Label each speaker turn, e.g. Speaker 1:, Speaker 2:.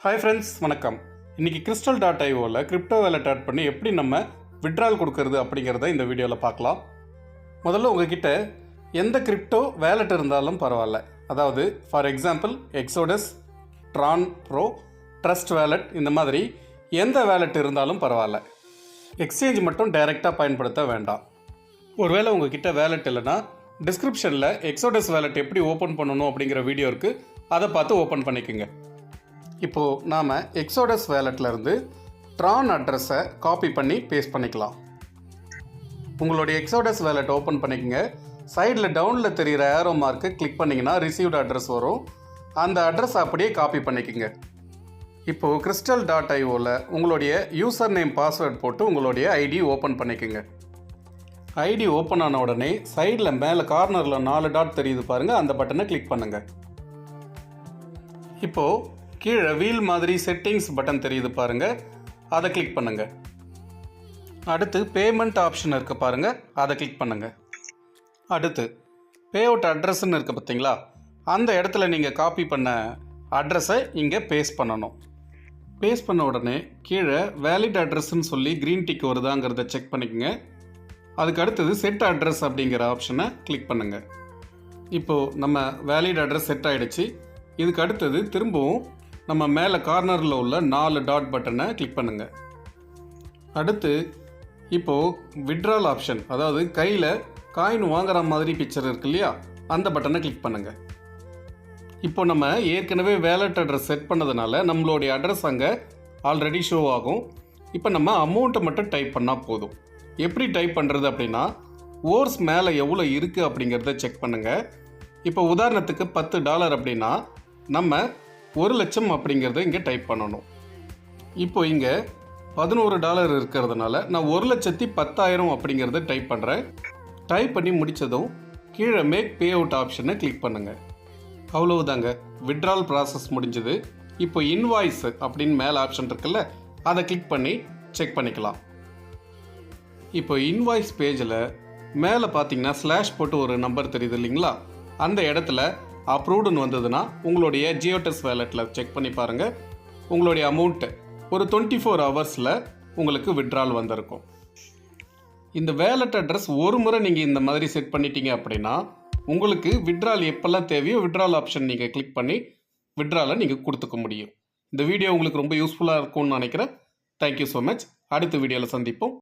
Speaker 1: Hi friends, வணக்கம். இன்றைக்கி crystal.ioவில் crypto wallet add பண்ணி எப்படி நம்ம விட்ரால் கொடுக்கறது அப்படிங்கிறத இந்த வீடியோவில் பார்க்கலாம். முதல்ல உங்ககிட்ட எந்த கிரிப்டோ வேலட் இருந்தாலும் பரவாயில்ல. அதாவது for example Exodus, Tron pro, trust wallet, இந்த மாதிரி எந்த வேலட் இருந்தாலும் பரவாயில்ல. எக்ஸ்சேஞ்ச் மட்டும் டைரெக்டாக பயன்படுத்த வேண்டாம். ஒருவேளை உங்ககிட்ட வேலட் இல்லைன்னா டிஸ்கிரிப்ஷனில் எக்ஸோடஸ் வேலட் எப்படி ஓப்பன் பண்ணணும் அப்படிங்கிற வீடியோ இருக்குது, அதை பார்த்து ஓப்பன் பண்ணிக்கோங்க. இப்போது நாம் எக்ஸோடஸ் வேலட்லேருந்து ட்ரான் அட்ரஸை காப்பி பண்ணி பேஸ்ட் பண்ணிக்கலாம். உங்களுடைய எக்ஸோடஸ் வேலட் ஓப்பன் பண்ணிக்கோங்க. சைடில் டவுனில் தெரிகிற ஏரோ மார்க்கு கிளிக் பண்ணிங்கன்னா ரிசீவ்டு அட்ரஸ் வரும். அந்த அட்ரஸ் அப்படியே காப்பி பண்ணிக்கோங்க. இப்போது crystal.ioவில் உங்களுடைய யூசர் நேம் பாஸ்வேர்ட் போட்டு உங்களுடைய ஐடி ஓப்பன் பண்ணிக்கோங்க. ஐடி ஓப்பன் ஆன உடனே சைடில் மேலே கார்னரில் 4 டாட் தெரியுது பாருங்கள், அந்த பட்டனை கிளிக் பண்ணுங்கள். இப்போது கீழே வீல் மாதிரி செட்டிங்ஸ் பட்டன் தெரியுது பாருங்கள், அதை கிளிக் பண்ணுங்கள். அடுத்து பேமெண்ட் ஆப்ஷன் இருக்குது பாருங்கள், அதை கிளிக் பண்ணுங்கள். அடுத்து பே அவுட் அட்ரஸ்ன்னு இருக்குது பார்த்தீங்களா, அந்த இடத்துல நீங்கள் காப்பி பண்ண அட்ரஸை இங்கே பேஸ்ட் பண்ணணும். பேஸ்ட் பண்ண உடனே கீழே வேலிட் அட்ரஸ்ன்னு சொல்லி க்ரீன் டிக் வருதாங்கிறத செக் பண்ணிக்கோங்க. அதுக்கு அடுத்தது செட் அட்ரஸ் அப்படிங்கிற ஆப்ஷனை கிளிக் பண்ணுங்கள். இப்போது நம்ம வேலிட் அட்ரஸ் செட் ஆகிடுச்சு. இதுக்கு அடுத்தது திரும்பவும் நம்ம மேலே கார்னரில் உள்ள 4 டாட் பட்டனை கிளிக் பண்ணுங்கள். அடுத்து இப்போது விட்ரால் ஆப்ஷன், அதாவது கையில் காயின் வாங்குற மாதிரி பிக்சர் இருக்கு இல்லையா, அந்த பட்டனை கிளிக் பண்ணுங்கள். இப்போ நம்ம ஏற்கனவே வேலட் அட்ரஸ் செட் பண்ணதுனால நம்மளுடைய அட்ரஸ் அங்கே ஆல்ரெடி ஷோ ஆகும். இப்போ நம்ம அமௌண்ட்டை மட்டும் டைப் பண்ணால் போதும். எப்படி டைப் பண்ணுறது அப்படின்னா, ஓர்ஸ் மேலே எவ்வளோ இருக்குது அப்படிங்கிறத செக் பண்ணுங்கள். இப்போ உதாரணத்துக்கு $10 அப்படின்னா நம்ம 1,00,000 அப்படிங்கிறத இங்கே டைப் பண்ணணும். இப்போ இங்கே $11 இருக்கிறதுனால நான் 1,10,000 அப்படிங்கிறத டைப் பண்ணுறேன். டைப் பண்ணி முடித்ததும் கீழே மேக் பே அவுட் ஆப்ஷனை கிளிக் பண்ணுங்கள். அவ்வளவுதாங்க, விட்ரால் ப்ராசஸ் முடிஞ்சது. இப்போ இன்வாய்ஸ் அப்படின்னு மேலே ஆப்ஷன் இருக்குல்ல, அதை கிளிக் பண்ணி செக் பண்ணிக்கலாம். இப்போ இன்வாய்ஸ் பேஜில் மேலே பார்த்தீங்கன்னா ஸ்லாஷ் போட்டு ஒரு நம்பர் தெரியுது இல்லைங்களா, அந்த இடத்துல அப்ரூவ்டுன்னு வந்ததுன்னா உங்களுடைய ஜியோடஸ் வேலெட்டில் செக் பண்ணி பாருங்கள். உங்களுடைய அமௌண்ட்டு ஒரு 24 ஹவர்ஸில் உங்களுக்கு விட்ரால் வந்திருக்கும். இந்த வேலட் அட்ரஸ் ஒரு முறை நீங்கள் இந்த மாதிரி செட் பண்ணிட்டீங்க அப்படின்னா உங்களுக்கு விட்ரால் எப்போல்லாம் தேவையோ விட்ரால் ஆப்ஷன் நீங்கள் கிளிக் பண்ணி விட்ராலை நீங்கள் கொடுத்துக்க முடியும். இந்த வீடியோ உங்களுக்கு ரொம்ப யூஸ்ஃபுல்லாக இருக்கும்னு நினைக்கிறேன். Thank you so much. அடுத்த வீடியோவில் சந்திப்போம்.